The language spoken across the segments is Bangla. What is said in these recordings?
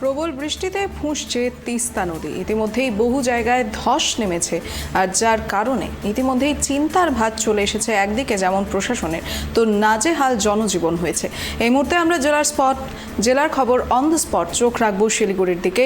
প্রবল বৃষ্টিতে ফুঁসছে তিস্তা নদী। ইতিমধ্যেই বহু জায়গায় ধস নেমেছে, আর যার কারণে ইতিমধ্যেই চিন্তার ভাঁজ চলে এসেছে একদিকে যেমন প্রশাসনের, তো নাজেহাল জনজীবন হয়েছে। এই মুহূর্তে আমরা জেলার খবর অন দ্য স্পট চোখ রাখবো শিলিগুড়ির দিকে।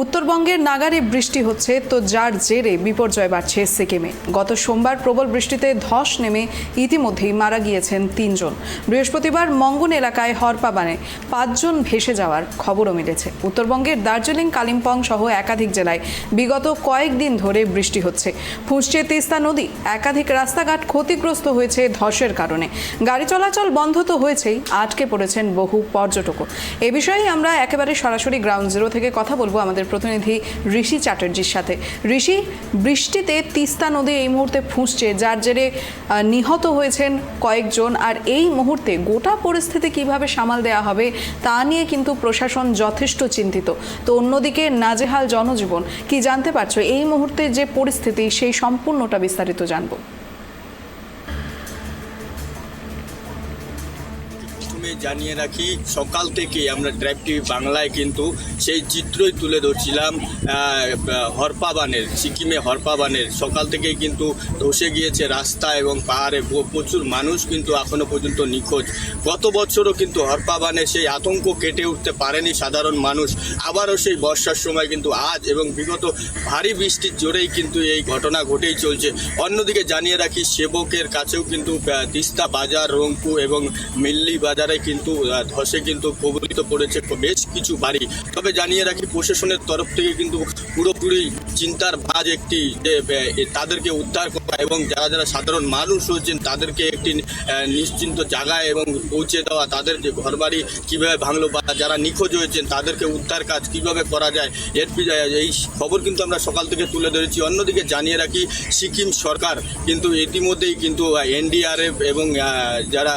উত্তরবঙ্গের নাগারে বৃষ্টি হচ্ছে, তো যার জেরে বিপর্যয় বাড়ছে সিকিমে। গত সোমবার প্রবল বৃষ্টিতে ধস নেমে ইতিমধ্যেই মারা গিয়েছেন 3 জন। বৃহস্পতিবার মঙ্গন এলাকায় হরপাবানে 5 জন ভেসে যাওয়ার খবরও মিলেছে। উত্তরবঙ্গের দার্জিলিং, কালিম্পং সহ একাধিক জেলায় বিগত কয়েকদিন ধরে বৃষ্টি হচ্ছে। ফুঁসছে তিস্তা নদী। একাধিক রাস্তাঘাট ক্ষতিগ্রস্ত হয়েছে ধসের কারণে। গাড়ি চলাচল বন্ধ তো হয়েছেই, আটকে পড়েছেন বহু পর্যটকও। এ বিষয়ে আমরা একেবারে সরাসরি গ্রাউন্ড জিরো থেকে কথা বলবো আমাদের প্রতিনিধি ঋষি চ্যাটার্জির সাথে। ঋষি, বৃষ্টিতে তিস্তা নদী এই মুহূর্তে ফুঁসছে, যার জেরে নিহত হয়েছেন কয়েকজন, আর এই মুহূর্তে গোটা পরিস্থিতি কিভাবে সামাল দেওয়া হবে তা নিয়ে কিন্তু প্রশাসন যথেষ্ট চিন্তিত। তো অন্যদিকে নাজেহাল জনজীবন, কি জানতে পারছো এই মুহূর্তে যে পরিস্থিতি, সেই সম্পূর্ণটা বিস্তারিত জানবো। জানিয়ে রাখি, সকাল থেকে আমরা ড্রাইভ টিভি বাংলায় কিন্তু সেই চিত্রই তুলে ধরছিলাম হরপাবানের, সিকিমে হরপাবানের। সকাল থেকেই কিন্তু ধসে গিয়েছে রাস্তা এবং পাহাড়ে প্রচুর মানুষ কিন্তু এখনো পর্যন্ত নিখোঁজ। গত বছরও কিন্তু হরপাবানের সেই আতঙ্ক কেটে উঠতে পারেনি সাধারণ মানুষ। আবারও সেই বর্ষার সময় কিন্তু আজ এবং বিগত ভারী বৃষ্টির জোরেই কিন্তু এই ঘটনা ঘটেই চলছে। অন্যদিকে জানিয়ে রাখি, সেবকের কাছেও কিন্তু তিস্তা বাজার, রংপু এবং মিল্লি বাজারে কিন্তু ধসে কিন্তু কবলিত পড়েছে বেশ কিছু বাড়ি। তবে জানিয়ে রাখি, প্রশাসনের তরফ থেকে কিন্তু পুরোপুরি চিন্তার ভাঁজ একটি যে তাদেরকে উদ্ধার করা এবং যারা যারা সাধারণ মানুষ রয়েছেন তাদেরকে একটি নিশ্চিন্ত জায়গায় এবং পৌঁছে দেওয়া, তাদের যে ঘরবাড়ি কীভাবে ভাঙলো বা যারা নিখোঁজ হয়েছেন তাদেরকে উদ্ধার কাজ কীভাবে করা যায়, এই খবর কিন্তু আমরা সকাল থেকে তুলে ধরেছি। অন্যদিকে জানিয়ে রাখি, সিকিম সরকার কিন্তু ইতিমধ্যেই কিন্তু এনডিআরএফ এবং যারা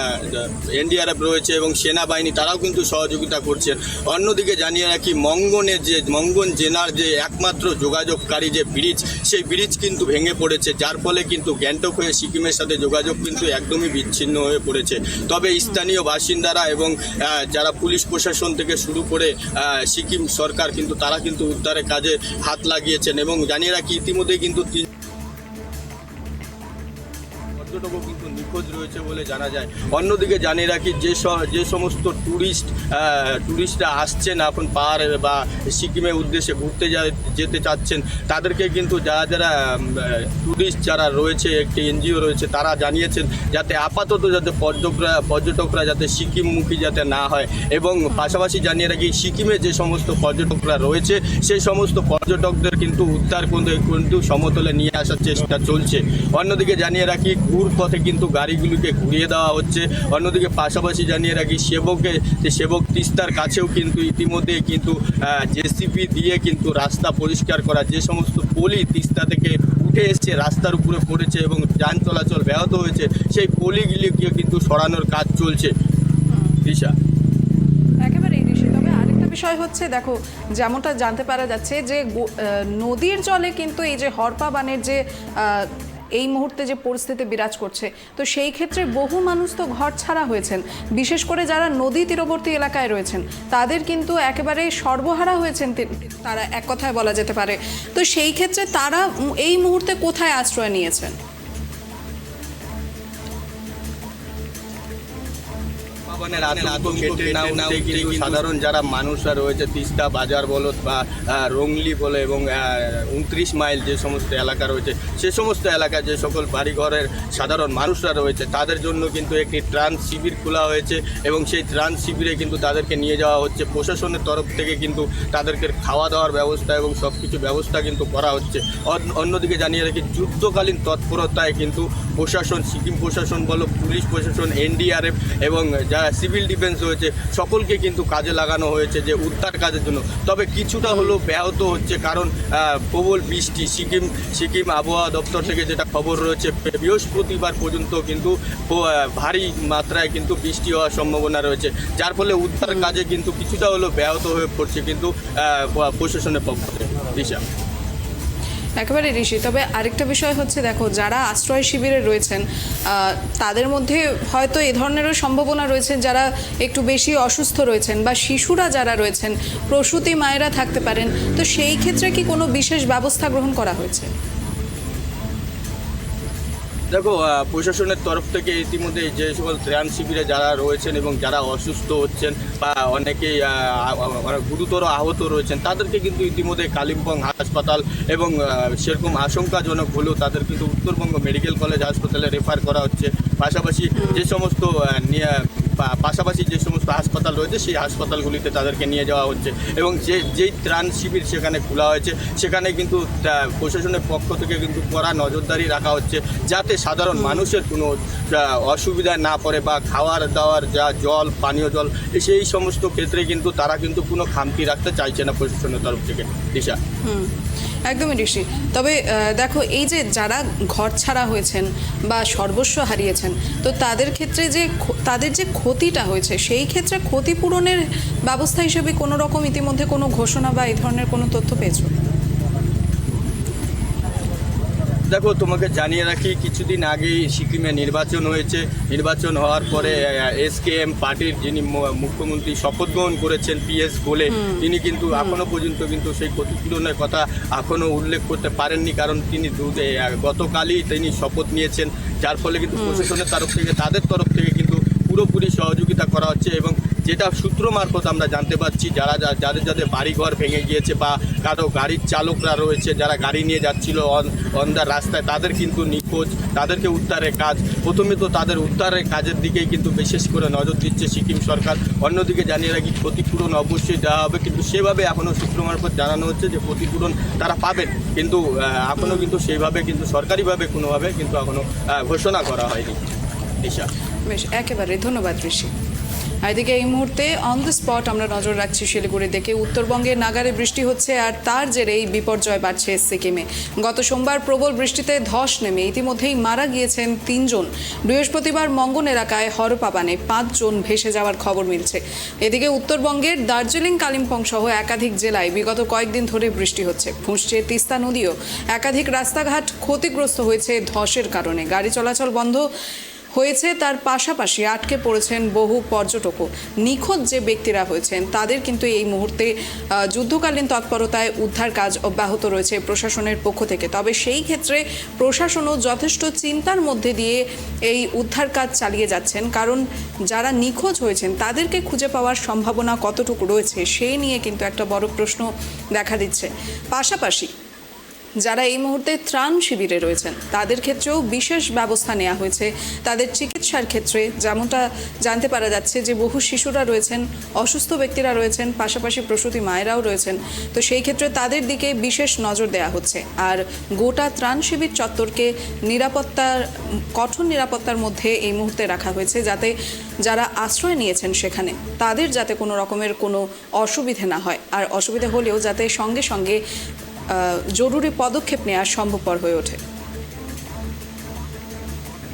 এনডিআরএফ রয়েছে এবং সেনাবাহিনী তারাও কিন্তু সহযোগিতা করছেন। অন্যদিকে জানিয়ে রাখি, মঙ্গন জেলার যে একমাত্র যোগাযোগকারী যে ব্রিজ, সেই ব্রিজ কিন্তু ভেঙে পড়েছে, যার ফলে কিন্তু গ্যাংটক হয়ে সিকিমের সাথে যোগাযোগ কিন্তু একদমই বিচ্ছিন্ন হয়ে পড়েছে। তবে স্থানীয় বাসিন্দারা এবং যারা পুলিশ প্রশাসন থেকে শুরু করে সিকিম সরকার কিন্তু তারা কিন্তু উদ্ধারের কাজে হাত লাগিয়েছেন এবং জানিয়ে রাখি ইতিমধ্যেই কিন্তু পর্যটকও কিন্তু নিখোঁজ রয়েছে বলে জানা যায়। অন্যদিকে জানিয়ে রাখি, যে সমস্ত টুরিস্টরা আসছেন এখন পাহাড়ে বা সিকিমের উদ্দেশ্যে ঘুরতে যেতে চাচ্ছেন, তাদেরকে কিন্তু যারা টুরিস্ট যারা রয়েছে, একটি এনজিও রয়েছে, তারা জানিয়েছেন যাতে আপাতত যাতে পর্যটকরা যাতে সিকিমমুখী যাতে না হয়। এবং পাশাপাশি জানিয়ে রাখি, সিকিমে যে সমস্ত পর্যটকরা রয়েছে সেই সমস্ত পর্যটকদের কিন্তু উদ্ধার কিন্তু সমতলে নিয়ে আসার চেষ্টা চলছে। অন্যদিকে জানিয়ে রাখি, পথে কিন্তু গাড়িগুলিকে ঘুরিয়ে দেওয়া হচ্ছে। অন্যদিকে পাশাপাশি জানিয়ে রাখি, সেবক তিস্তার কাছেও কিন্তু ইতিমধ্যে কিন্তু জেসিবি দিয়ে কিন্তু রাস্তা পরিষ্কার করা, যে সমস্ত পলি তিস্তা থেকে উঠে এসছে রাস্তার উপরে পড়েছে এবং যান চলাচল ব্যাহত হয়েছে, সেই পলিগুলিকে কিন্তু সরানোর কাজ চলছে। দিশা একেবারে তবে আরেকটা বিষয় হচ্ছে, দেখো যেমনটা জানতে পারা যাচ্ছে যে নদীর জলে কিন্তু এই যে হরপাবানের যে এই মুহূর্তে যে পরিস্থিতি বিরাজ করছে, তো সেই ক্ষেত্রে বহু মানুষ তো ঘর ছাড়া হয়েছেন, বিশেষ করে যারা নদী তীরবর্তী এলাকায় রয়েছেন তাদের কিন্তু একেবারে সর্বহারা হয়েছেন তারা, এক কথায় বলা যেতে পারে। তো সেই ক্ষেত্রে তারা এই মুহূর্তে কোথায় আশ্রয় নিয়েছেন? সাধারণ যারা মানুষরা রয়েছে, তিস্তা বাজার বলো বা রংলি বলে এবং 29 মাইল যে সমস্ত এলাকা রয়েছে, সে সমস্ত এলাকায় যে সকল বাড়িঘরের সাধারণ মানুষরা রয়েছে তাদের জন্য কিন্তু একটি ত্রাণ শিবির খোলা হয়েছে এবং সেই ত্রাণ শিবিরে কিন্তু তাদেরকে নিয়ে যাওয়া হচ্ছে। প্রশাসনের তরফ থেকে কিন্তু তাদেরকে খাওয়া দাওয়ার ব্যবস্থা এবং সব কিছু ব্যবস্থা কিন্তু করা হচ্ছে। অন্যদিকে জানিয়ে রাখি, যুদ্ধকালীন তৎপরতায় কিন্তু প্রশাসন, সিকিম প্রশাসন বলো, পুলিশ প্রশাসন, এনডিআরএফ এবং যারা সিভিল ডিফেন্স রয়েছে সকলকে কিন্তু কাজে লাগানো হয়েছে যে উদ্ধার কাজের জন্য। তবে কিছুটা হলেও ব্যাহত হচ্ছে, কারণ প্রবল বৃষ্টি। সিকিম আবহাওয়া দপ্তর থেকে যেটা খবর রয়েছে, বৃহস্পতিবার পর্যন্ত কিন্তু ভারী মাত্রায় কিন্তু বৃষ্টি হওয়ার সম্ভাবনা রয়েছে, যার ফলে উদ্ধার কাজে কিন্তু কিছুটা হলেও ব্যাহত হয়ে পড়ছে কিন্তু প্রশাসনের পক্ষ থেকে। দিশা একেবারে ঋষি, তবে আরেকটা বিষয় হচ্ছে দেখো, যারা আশ্রয় শিবিরে রয়েছেন তাদের মধ্যে হয়তো এ ধরনেরও সম্ভাবনা রয়েছে যারা একটু বেশি অসুস্থ রয়েছেন, বা শিশুরা যারা রয়েছেন, প্রসূতি মায়েরা থাকতে পারেন। তো সেই ক্ষেত্রে কি কোনো বিশেষ ব্যবস্থা গ্রহণ করা হয়েছে? দেখো, প্রশাসনের তরফ থেকে ইতিমধ্যে যে সকল ত্রাণ শিবিরে যারা রয়েছেন এবং যারা অসুস্থ হচ্ছেন বা অনেকেই গুরুতর আহত রয়েছেন, তাদেরকে কিন্তু ইতিমধ্যে কালিম্পং হাসপাতাল এবং সেরকম আশঙ্কাজনক হলেও তাদের কিন্তু উত্তরবঙ্গ মেডিকেল কলেজ হাসপাতালে রেফার করা হচ্ছে। পাশাপাশি যে সমস্ত হাসপাতাল রয়েছে সেই হাসপাতালগুলিতে তাদেরকে নিয়ে যাওয়া হচ্ছে, এবং যেই ত্রাণ শিবির সেখানে খোলা হয়েছে সেখানে কিন্তু প্রশাসনের পক্ষ থেকে কিন্তু কড়া নজরদারি রাখা হচ্ছে, যাতে সাধারণ মানুষের কোনো অসুবিধা না পড়ে, বা খাওয়ার দাওয়ার যা জল, পানীয় জল, সেই সমস্ত ক্ষেত্রে কিন্তু তারা কিন্তু কোনো খামতি রাখতে চাইছে না প্রশাসনের তরফ থেকে। দিশা, একদমই ঋষি। তবে দেখো, এই যে যারা ঘর ছাড়া হয়েছেন বা সর্বস্ব হারিয়েছেন, তো তাদের ক্ষেত্রে তাদের যে ক্ষতিটা হয়েছে, সেই ক্ষেত্রে ক্ষতিপূরণের ব্যবস্থা হিসেবে কোনো রকম ইতিমধ্যে কোনো ঘোষণা বা এই ধরনের কোনো তথ্য পেয়েছো? দেখো, তোমাকে জানিয়ে রাখি, কিছুদিন আগেই সিকিমে নির্বাচন হয়েছে। নির্বাচন হওয়ার পরে SKM পার্টির যিনি মুখ্যমন্ত্রী শপথ গ্রহণ করেছেন PS বলে, তিনি কিন্তু এখনও পর্যন্ত কিন্তু সেই ক্ষতিপূরণের কথা এখনও উল্লেখ করতে পারেননি, কারণ তিনি গতকালই তিনি শপথ নিয়েছেন, যার ফলে কিন্তু প্রশাসনের তাদের তরফ থেকে কিন্তু পুরোপুরি সহযোগিতা করা হচ্ছে। এবং যেটা সূত্র মারফত আমরা জানতে পারছি, যাদের বাড়িঘর ভেঙে গিয়েছে বা কারো গাড়ির চালকরা রয়েছে যারা গাড়ি নিয়ে যাচ্ছিল অন দ্য রাস্তায়, তাদের কিন্তু নিখোঁজ, তাদেরকে উদ্ধারের কাজ, প্রথমে তো তাদের উদ্ধারের কাজের দিকেই কিন্তু বিশেষ করে নজর দিচ্ছে সিকিম সরকার। অন্যদিকে জানিয়ে রাখি, ক্ষতিপূরণ অবশ্যই দেওয়া হবে, কিন্তু সেভাবে এখনও সূত্র মারফত জানানো হচ্ছে যে ক্ষতিপূরণ তারা পাবেন, কিন্তু এখনও কিন্তু সেইভাবে কিন্তু সরকারিভাবে কোনোভাবে কিন্তু এখনও ঘোষণা করা হয়নি। দিশা, বেশ, একেবারে ধন্যবাদ ঋষি। এদিকে এই মুহূর্তে অন দ্য স্পট আমরা নজর রাখছি শিলিগুড়ি দিকে। উত্তরবঙ্গে নাগারে বৃষ্টি হচ্ছে, আর তার জেরেই বিপর্যয় বাড়ছে সিকিমে। গত সোমবার প্রবল বৃষ্টিতে ধস নেমে ইতিমধ্যেই মারা গিয়েছেন 3 জন। বৃহস্পতিবার মঙ্গন এলাকায় হরপাবানে 5 জন ভেসে যাওয়ার খবর মিলছে। এদিকে উত্তরবঙ্গের দার্জিলিং, কালিম্পং সহ একাধিক জেলায় বিগত কয়েকদিন ধরে বৃষ্টি হচ্ছে। ফুঁসছে তিস্তা নদীও। একাধিক রাস্তাঘাট ক্ষতিগ্রস্ত হয়েছে ধসের কারণে। গাড়ি চলাচল বন্ধ হয়েছে, তার পাশাপাশি আটকে পড়েছেন বহু পর্যটকও। নিখোঁজ যে ব্যক্তিরা হয়েছেন তাদের কিন্তু এই মুহূর্তে যুদ্ধকালীন তৎপরতায় উদ্ধার কাজ অব্যাহত রয়েছে প্রশাসনের পক্ষ থেকে। তবে সেই ক্ষেত্রে প্রশাসনও যথেষ্ট চিন্তার মধ্যে দিয়ে এই উদ্ধার কাজ চালিয়ে যাচ্ছেন, কারণ যারা নিখোঁজ হয়েছেন তাদেরকে খুঁজে পাওয়ার সম্ভাবনা কতটুকু রয়েছে সেই নিয়ে কিন্তু একটা বড় প্রশ্ন দেখা দিচ্ছে। পাশাপাশি যারা এই মুহূর্তে ত্রাণ শিবিরে রয়েছেন তাদের ক্ষেত্রেও বিশেষ ব্যবস্থা নেওয়া হয়েছে। তাদের চিকিৎসার ক্ষেত্রে যেমনটা জানতে পারা যাচ্ছে যে বহু শিশুরা রয়েছেন, অসুস্থ ব্যক্তিরা রয়েছেন, পাশাপাশি প্রসূতি মায়েরাও রয়েছেন। তো সেই ক্ষেত্রে তাদের দিকে বিশেষ নজর দেওয়া হচ্ছে। আর গোটা ত্রাণ শিবির চত্বরকে কঠোর নিরাপত্তার মধ্যে এই মুহূর্তে রাখা হয়েছে, যাতে যারা আশ্রয় নিয়েছেন সেখানে তাদের যাতে কোনো রকমের কোনো অসুবিধে না হয়, আর অসুবিধা হলেও যাতে সঙ্গে সঙ্গে জরুরি পদক্ষেপ নেওয়া সম্ভবপর হয়ে ওঠে।